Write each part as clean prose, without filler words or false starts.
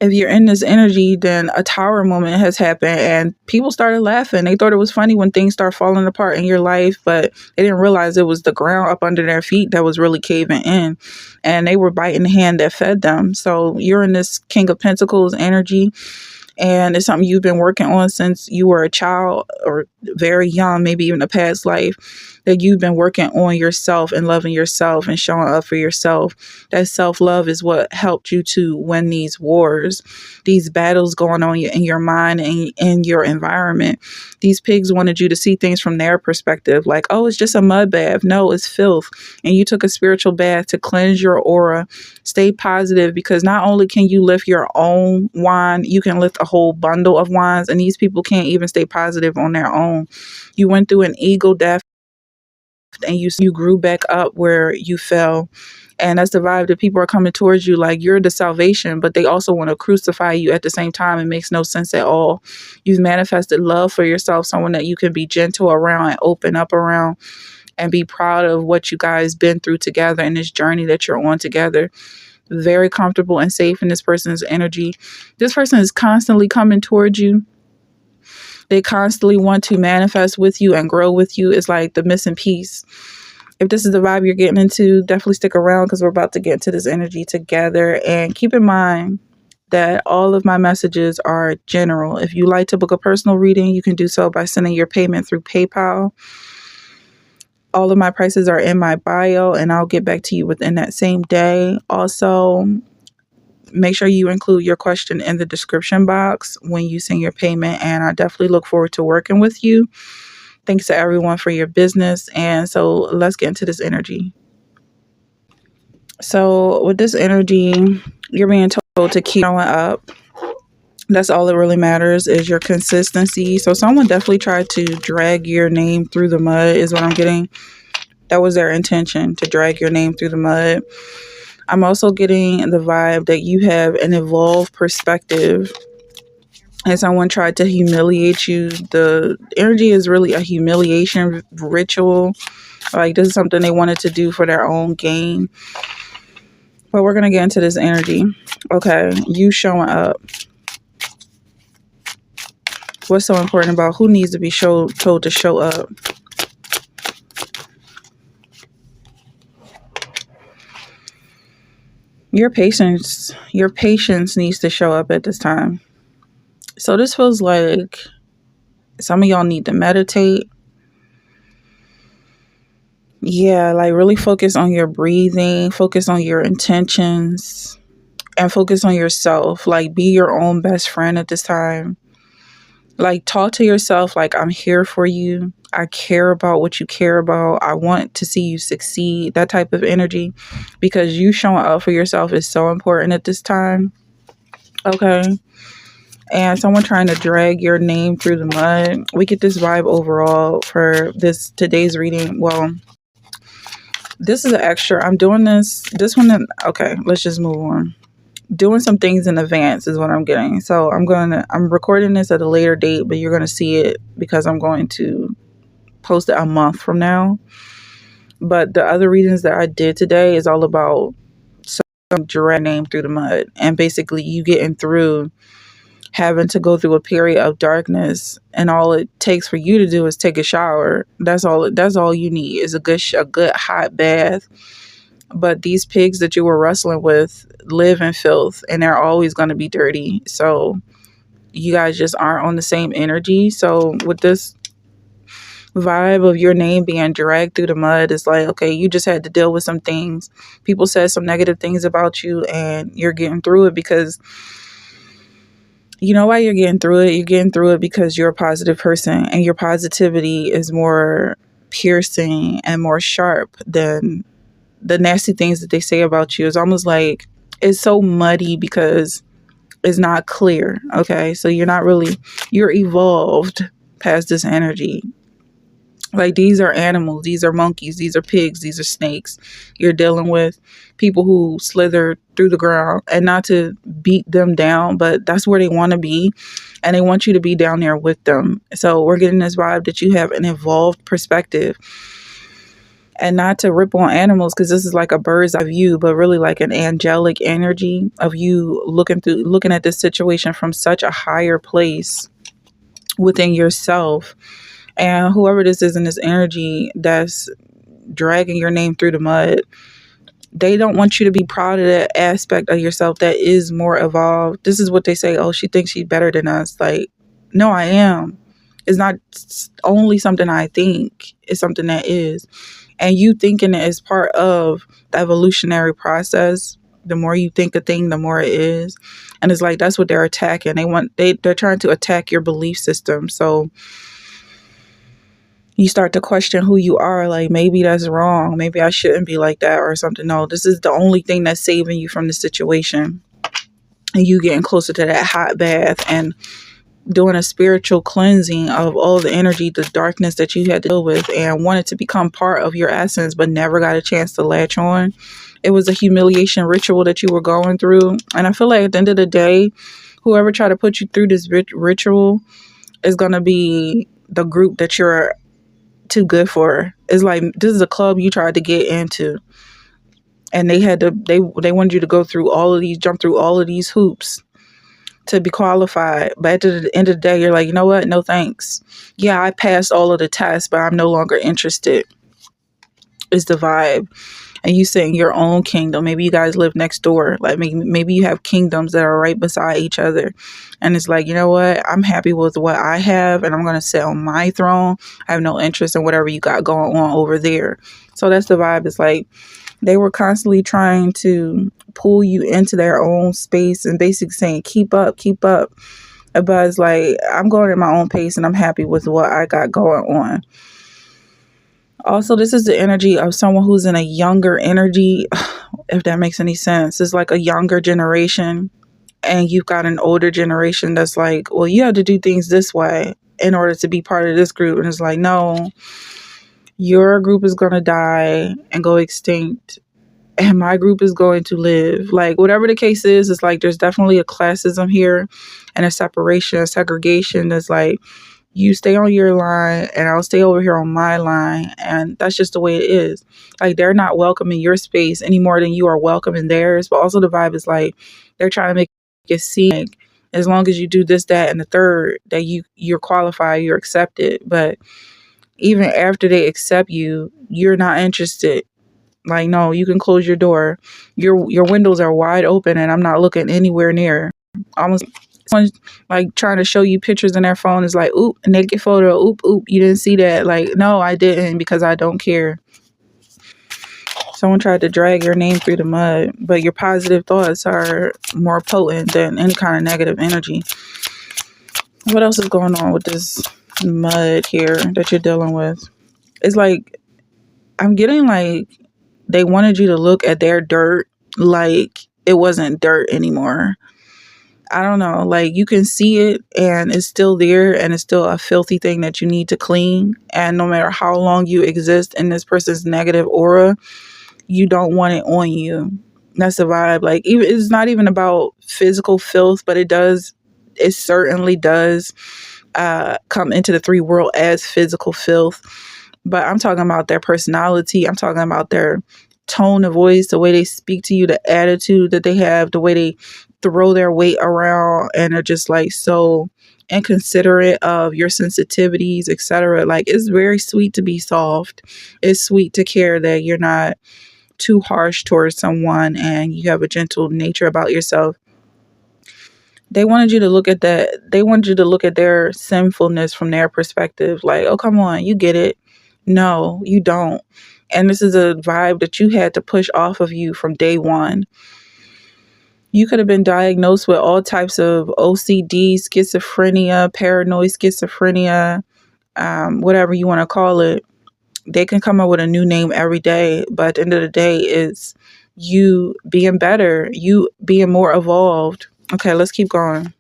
if you're in this energy, then a tower moment has happened and people started laughing. They thought it was funny when things start falling apart in your life, but they didn't realize it was the ground up under their feet that was really caving in, and they were biting the hand that fed them. So you're in this King of Pentacles energy, and it's something you've been working on since you were a child or very young, maybe even a past life, that you've been working on yourself and loving yourself and showing up for yourself. That self-love is what helped you to win these wars, these battles going on in your mind and in your environment. These pigs wanted you to see things from their perspective, like, oh, it's just a mud bath. No, it's filth. And you took a spiritual bath to cleanse your aura. Stay positive, because not only can you lift your own wine, you can lift a whole bundle of wines, and these people can't even stay positive on their own. You went through an ego death, and you grew back up where you fell. And that's the vibe that people are coming towards you, like you're the salvation, but they also want to crucify you at the same time. It makes no sense at all. You've manifested love for yourself, someone that you can be gentle around and open up around and be proud of what you guys been through together in this journey that you're on together. Very comfortable and safe in this person's energy. This person is constantly coming towards you. They constantly want to manifest with you and grow with you. It's like the missing piece. If this is the vibe you're getting into, definitely stick around, because we're about to get into this energy together. And keep in mind that all of my messages are general. If you like to book a personal reading, you can do so by sending your payment through PayPal. All of my prices are in my bio, and I'll get back to you within that same day. Also, make sure you include your question in the description box when you send your payment, and I definitely look forward to working with you. Thanks to everyone for your business. And so let's get into this energy. So with this energy, you're being told to keep showing up. That's all that really matters, is your consistency. So someone definitely tried to drag your name through the mud, is what I'm getting. That was their intention, to drag your name through the mud. I'm also getting the vibe that you have an evolved perspective, and someone tried to humiliate you. The energy is really a humiliation ritual. Like, this is something they wanted to do for their own gain. But we're going to get into this energy. Okay, you showing up. What's so important about who needs to be told to show up? Your patience needs to show up at this time. So this feels like some of y'all need to meditate. Yeah, like really focus on your breathing, focus on your intentions, and focus on yourself. Like, be your own best friend at this time. Like, talk to yourself like, I'm here for you. I care about what you care about. I want to see you succeed. That type of energy, because you showing up for yourself is so important at this time. Okay. And someone trying to drag your name through the mud. We get this vibe overall for today's reading. Well, this is an extra. I'm doing this one. Okay, let's just move on. Doing some things in advance is what I'm getting. So I'm recording this at a later date, but you're going to see it because I'm going to post it a month from now. But the other readings that I did today is all about some drag name through the mud, and basically you getting through having to go through a period of darkness, and all it takes for you to do is take a shower. That's all you need, is a good hot bath. But these pigs that you were wrestling with live in filth, and they're always going to be dirty. So you guys just aren't on the same energy. So with this vibe of your name being dragged through the mud, it's like, okay, you just had to deal with some things. People said some negative things about you, and you're getting through it because you know why you're getting through it? You're getting through it because you're a positive person, and your positivity is more piercing and more sharp than the nasty things that they say about you. It's almost like it's so muddy because it's not clear. Okay. So you're evolved past this energy. Like, these are animals, these are monkeys, these are pigs, these are snakes. You're dealing with people who slither through the ground, and not to beat them down, but that's where they want to be. And they want you to be down there with them. So we're getting this vibe that you have an evolved perspective. And not to rip on animals, because this is like a bird's eye view, but really like an angelic energy of you looking at this situation from such a higher place within yourself. And whoever this is in this energy that's dragging your name through the mud, they don't want you to be proud of that aspect of yourself that is more evolved. This is what they say, oh, she thinks she's better than us. Like, no, I am. It's not only something I think, it's something that is. And you thinking it is part of the evolutionary process. The more you think a thing, the more it is. And it's like that's what they're attacking. They're trying to attack your belief system. So you start to question who you are. Like, maybe that's wrong. Maybe I shouldn't be like that or something. No, this is the only thing that's saving you from the situation. And you getting closer to that hot bath and doing a spiritual cleansing of all the energy, the darkness that you had to deal with and wanted to become part of your essence, but never got a chance to latch on. It was a humiliation ritual that you were going through. And I feel like at the end of the day, whoever tried to put you through this ritual is going to be the group that you're too good for. It's like, this is a club you tried to get into. And they wanted you to jump through all of these hoops to be qualified. But at the end of the day, you're like, you know what? No thanks. Yeah, I passed all of the tests, but I'm no longer interested. Is the vibe. And you sit in your own kingdom. Maybe you guys live next door. Like maybe you have kingdoms that are right beside each other. And it's like, you know what? I'm happy with what I have and I'm going to sit on my throne. I have no interest in whatever you got going on over there. So that's the vibe. It's like they were constantly trying to pull you into their own space and basically saying, keep up, keep up. But it's like, I'm going at my own pace and I'm happy with what I got going on. Also, this is the energy of someone who's in a younger energy, if that makes any sense. It's like a younger generation, and you've got an older generation that's like, well, you have to do things this way in order to be part of this group. And it's like, no, your group is going to die and go extinct, and my group is going to live. Like, whatever the case is, it's like there's definitely a classism here and a separation, a segregation that's like, you stay on your line and I'll stay over here on my line. And that's just the way it is. Like, they're not welcome in your space any more than you are welcome in theirs. But also the vibe is like, they're trying to make it seem like as long as you do this, that, and the third, that you're qualified, you're accepted. But even after they accept you, you're not interested. Like, no, you can close your door. Your windows are wide open and I'm not looking anywhere near. Almost someone like trying to show you pictures in their phone is like, oop, a naked photo, oop, you didn't see that. Like, no, I didn't, because I don't care. Someone tried to drag your name through the mud, but your positive thoughts are more potent than any kind of negative energy. What else is going on with this mud here that you're dealing with? It's like, I'm getting like they wanted you to look at their dirt like it wasn't dirt anymore. I don't know, like you can see it and it's still there and it's still a filthy thing that you need to clean. And no matter how long you exist in this person's negative aura, you don't want it on you. That's the vibe. Like, even it's not even about physical filth, but it certainly does come into the three world as physical filth. But I'm talking about their personality. I'm talking about their tone of voice, the way they speak to you, the attitude that they have, the way they throw their weight around and are just like so inconsiderate of your sensitivities, etc. Like, it's very sweet to be soft. It's sweet to care that you're not too harsh towards someone and you have a gentle nature about yourself. They wanted you to look at that. They wanted you to look at their sinfulness from their perspective. Like, oh, come on, you get it. No, you don't. And this is a vibe that you had to push off of you from day one. You could have been diagnosed with all types of OCD, schizophrenia, paranoid schizophrenia, whatever you want to call it. They can come up with a new name every day. But at the end of the day, it's you being better, you being more evolved. Okay, let's keep going.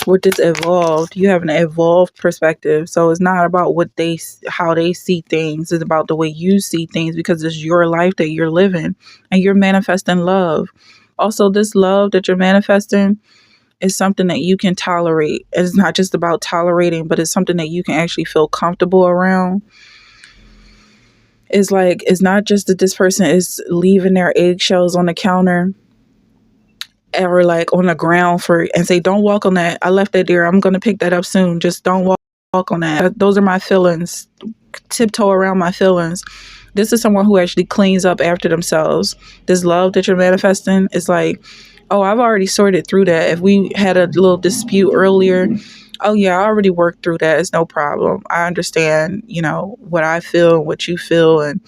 With this evolved, you have an evolved perspective. So it's not about how they see things. It's about the way you see things, because it's your life that you're living and you're manifesting love. Also, this love that you're manifesting is something that you can tolerate. It's not just about tolerating, but it's something that you can actually feel comfortable around. It's like, it's not just that this person is leaving their eggshells on the counter or like on the ground for and say, don't walk on that. I left that there. I'm going to pick that up soon. Just don't walk on that. Those are my feelings. Tiptoe around my feelings. This is someone who actually cleans up after themselves. This love that you're manifesting is like, oh, I've already sorted through that. If we had a little dispute earlier, oh yeah, I already worked through that. It's no problem. I understand, what I feel, what you feel, and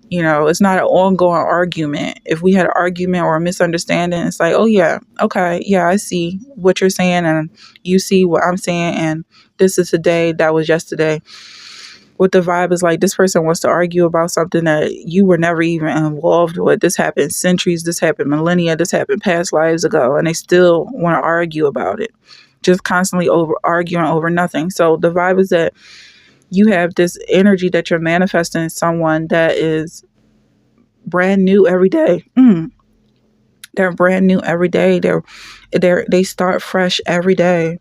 it's not an ongoing argument. If we had an argument or a misunderstanding, it's like, oh yeah, okay, yeah, I see what you're saying and you see what I'm saying, and this is today, that was yesterday. What the vibe is like, this person wants to argue about something that you were never even involved with. This happened centuries, this happened millennia, this happened past lives ago, and they still want to argue about it. Just constantly arguing over nothing. So the vibe is that you have this energy that you're manifesting in someone that is brand new every day. They're brand new every day. They start fresh every day.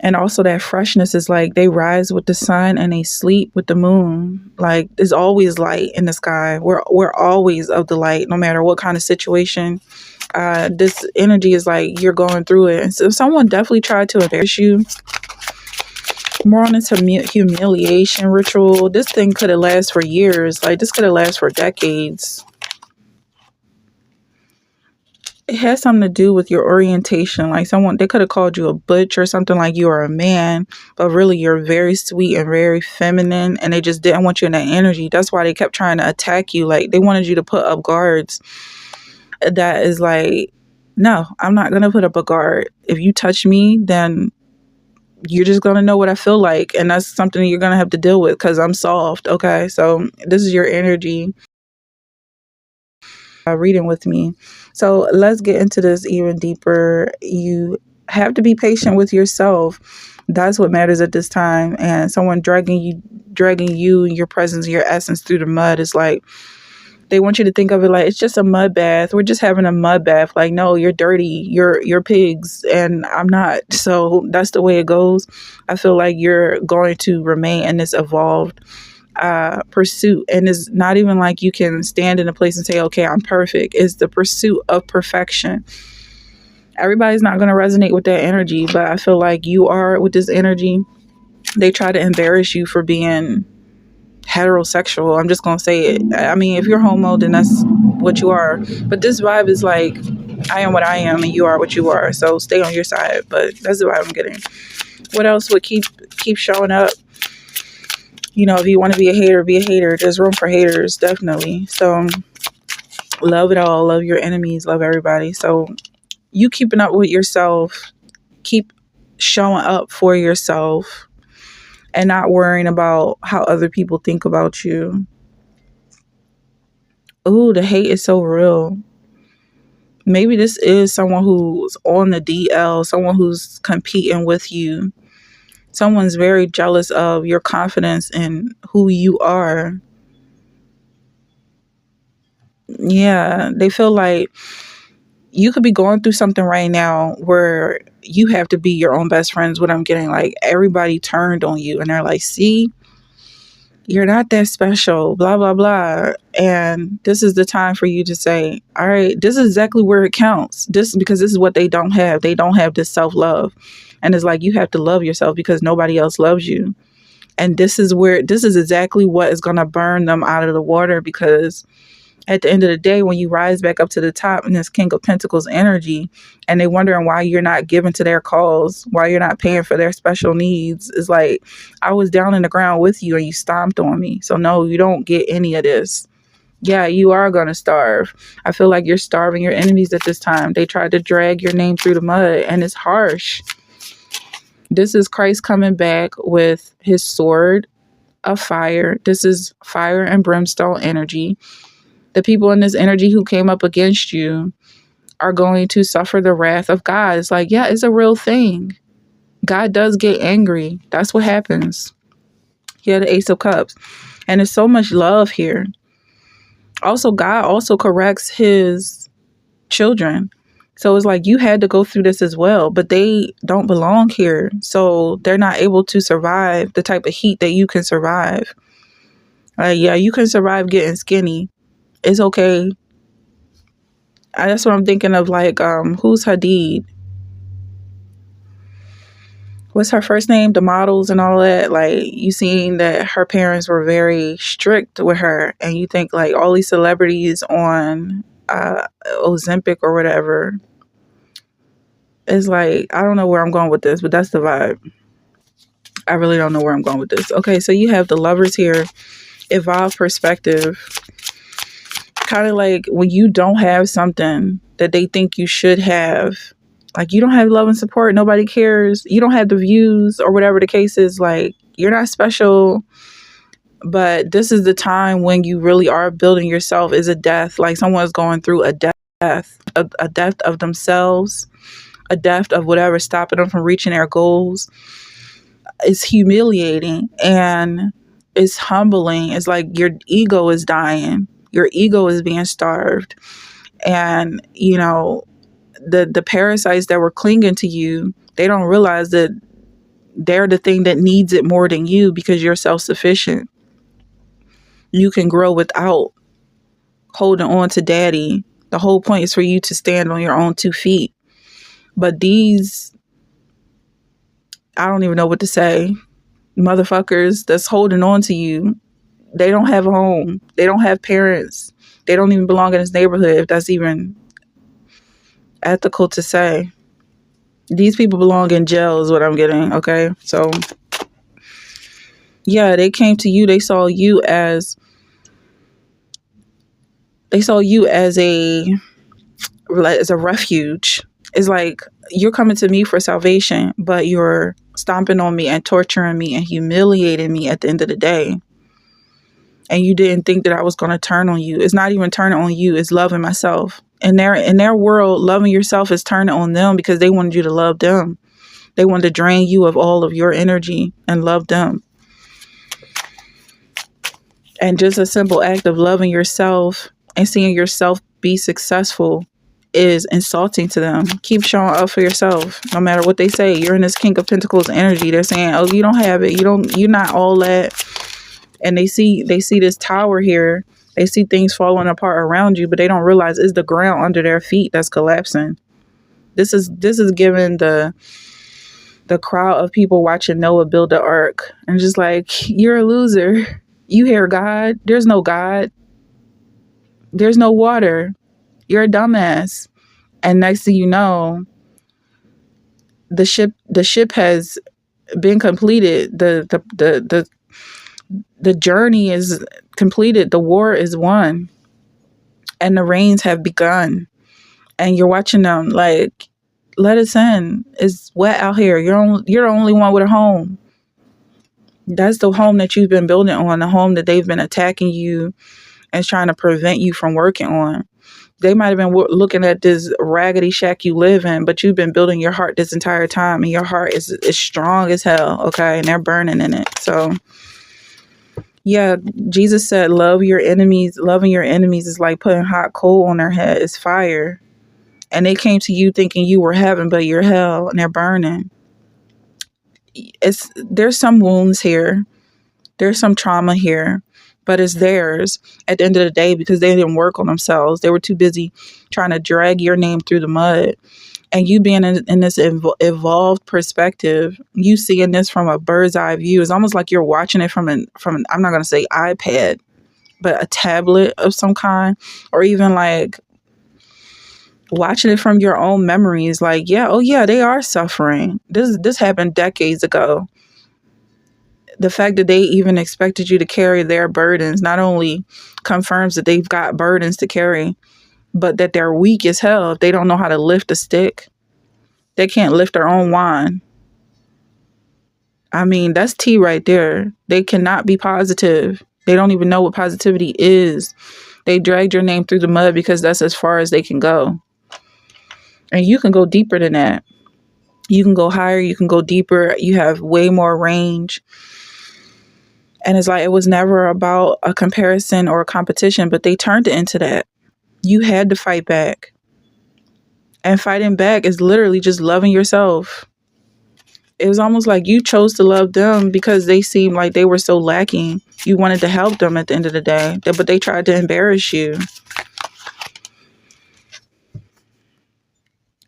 And also that freshness is like they rise with the sun and they sleep with the moon. Like there's always light in the sky. We're always of the light, no matter what kind of situation. This energy is like you're going through it. And so if someone definitely tried to embarrass you, more on this humiliation ritual, this thing could have lasted for years. Like this could have lasted for decades. It has something to do with your orientation. Like they could have called you a butch or something, like you are a man, but really you're very sweet and very feminine, and they just didn't want you in that energy. That's why they kept trying to attack you. Like they wanted you to put up guards. That is like, no, I'm not going to put up a guard. If you touch me, then you're just going to know what I feel like. And that's something you're going to have to deal with because I'm soft. Okay. So this is your energy reading with me. So let's get into this even deeper. You have to be patient with yourself. That's what matters at this time. And someone dragging you, your presence, your essence through the mud is like, they want you to think of it like it's just a mud bath. We're just having a mud bath. Like, no, you're dirty. You're pigs, and I'm not. So that's the way it goes. I feel like you're going to remain in this evolved pursuit, and it's not even like you can stand in a place and say, okay, I'm perfect. It's the pursuit of perfection. Everybody's not going to resonate with that energy, but I feel like you are with this energy. They try to embarrass you for being heterosexual. I'm just gonna say it. I mean, if you're homo, then that's what you are. But this vibe is like, I am what I am and you are what you are. So stay on your side. But that's the vibe I'm getting. What else would keep showing up? If you want to be a hater, be a hater. There's room for haters, definitely. So love it all. Love your enemies. Love everybody. So you keeping up with yourself. Keep showing up for yourself. And not worrying about how other people think about you. Ooh, the hate is so real. Maybe this is someone who's on the DL, someone who's competing with you. Someone's very jealous of your confidence in who you are. Yeah, they feel like you could be going through something right now where you have to be your own best friends. What I'm getting, like everybody turned on you and they're like, see, you're not that special, blah, blah, blah. And this is the time for you to say, all right, this is exactly where it counts. Because this is what they don't have. They don't have this self-love. And it's like, you have to love yourself because nobody else loves you. And this is exactly what is going to burn them out of the water, because at the end of the day, when you rise back up to the top in this King of Pentacles energy, and they're wondering why you're not giving to their cause, why you're not paying for their special needs, it's like, I was down in the ground with you and you stomped on me. So no, you don't get any of this. Yeah, you are going to starve. I feel like you're starving your enemies at this time. They tried to drag your name through the mud, and it's harsh. This is Christ coming back with his sword of fire. This is fire and brimstone energy. The people in this energy who came up against you are going to suffer the wrath of God. It's like, yeah, it's a real thing. God does get angry. That's what happens. Here, the Ace of Cups. And there's so much love here. Also, God also corrects his children. So it's like you had to go through this as well, but they don't belong here. So they're not able to survive the type of heat that you can survive. Like, yeah, you can survive getting skinny. It's okay. That's what I'm thinking of. Like, who's Hadid? What's her first name? The models and all that. Like, you seen that her parents were very strict with her, and you think like all these celebrities on Ozempic or whatever. It's like, I don't know where I'm going with this, but that's the vibe. I really don't know where I'm going with this. Okay, so you have the lovers here. Evolved perspective. Kind of like when you don't have something that they think you should have. Like, you don't have love and support. Nobody cares. You don't have the views or whatever the case is. Like, you're not special. But this is the time when you really are building yourself. Is a death. Like, someone's going through a death. A death of themselves. A death of whatever stopping them from reaching their goals. It's humiliating and it's humbling. It's like your ego is dying. Your ego is being starved. And, you know, the parasites that were clinging to you, they don't realize that they're the thing that needs it more than you, because you're self-sufficient. You can grow without holding on to daddy. The whole point is for you to stand on your own 2 feet. But these, I don't even know what to say, motherfuckers that's holding on to you, they don't have a home. They don't have parents. They don't even belong in this neighborhood, if that's even ethical to say. These people belong in jail is what I'm getting. Okay, so yeah, they came to you. They saw you as a refuge. It's like, you're coming to me for salvation, but you're stomping on me and torturing me and humiliating me at the end of the day. And you didn't think that I was going to turn on you. It's not even turning on you. It's loving myself. In their world, loving yourself is turning on them, because they wanted you to love them. They wanted to drain you of all of your energy and love them. And just a simple act of loving yourself and seeing yourself be successful is insulting to them. Keep showing up for yourself, no matter what they say. You're in this King of Pentacles energy. They're saying, "Oh, you don't have it. You're not all that." And they see this tower here. They see things falling apart around you, but they don't realize it's the ground under their feet that's collapsing. This is giving the crowd of people watching Noah build the ark, and just like, you're a loser. You hear God? There's no God. There's no water. You're a dumbass. And next thing you know, the ship has been completed. The journey is completed. The war is won. And the rains have begun. And you're watching them like, let us in. It's wet out here. You're the only one with a home. That's the home that you've been building on, the home that they've been attacking you and trying to prevent you from working on. They might have been looking at this raggedy shack you live in, but you've been building your heart this entire time, and your heart is strong as hell, okay? And they're burning in it. So, yeah, Jesus said, love your enemies. Loving your enemies is like putting hot coal on their head. It's fire. And they came to you thinking you were heaven, but you're hell, and they're burning. There's some wounds here. There's some trauma here, but it's theirs at the end of the day, because they didn't work on themselves. They were too busy trying to drag your name through the mud. And you being in this evolved perspective, you seeing this from a bird's eye view, it's almost like you're watching it from an I'm not going to say iPad, but a tablet of some kind, or even like watching it from your own memories. Like, yeah, oh yeah, they are suffering. This happened decades ago. The fact that they even expected you to carry their burdens not only confirms that they've got burdens to carry, but that they're weak as hell. If they don't know how to lift a stick, they can't lift their own wine. I mean, that's tea right there. They cannot be positive. They don't even know what positivity is. They dragged your name through the mud because that's as far as they can go. And you can go deeper than that. You can go higher. You can go deeper. You have way more range. And it's like, it was never about a comparison or a competition, but they turned it into that. You had to fight back. And fighting back is literally just loving yourself. It was almost like you chose to love them because they seemed like they were so lacking. You wanted to help them at the end of the day, but they tried to embarrass you.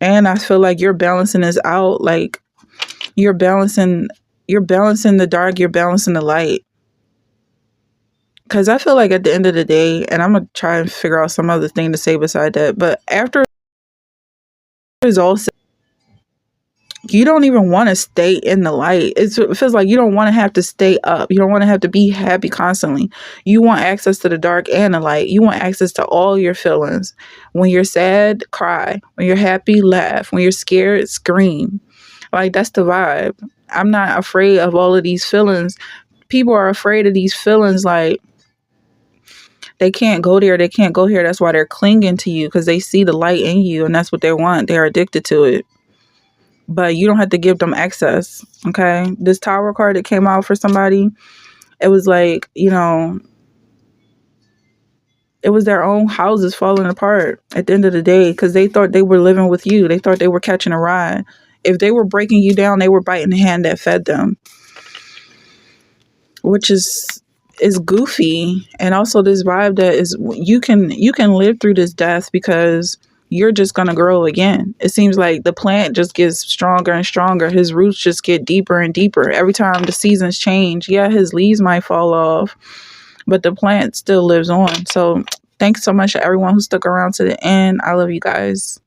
And I feel like you're balancing this out. Like you're balancing the dark, you're balancing the light. Because I feel like at the end of the day, and I'm going to try and figure out some other thing to say beside that, but after it's all said, you don't even want to stay in the light. It feels like you don't want to have to stay up. You don't want to have to be happy constantly. You want access to the dark and the light. You want access to all your feelings. When you're sad, cry. When you're happy, laugh. When you're scared, scream. Like, that's the vibe. I'm not afraid of all of these feelings. People are afraid of these feelings. Like, they can't go there. They can't go here. That's why they're clinging to you, because they see the light in you and that's what they want. They're addicted to it. But you don't have to give them access. Okay. This Tower card that came out for somebody, it was like, it was their own houses falling apart at the end of the day because they thought they were living with you. They thought they were catching a ride. If they were breaking you down, they were biting the hand that fed them, which is goofy. And also this vibe that is you can live through this death because you're just going to grow again. It seems like the plant just gets stronger and stronger. His roots just get deeper and deeper. Every time the seasons change, yeah, his leaves might fall off, but the plant still lives on. So thanks so much to everyone who stuck around to the end. I love you guys.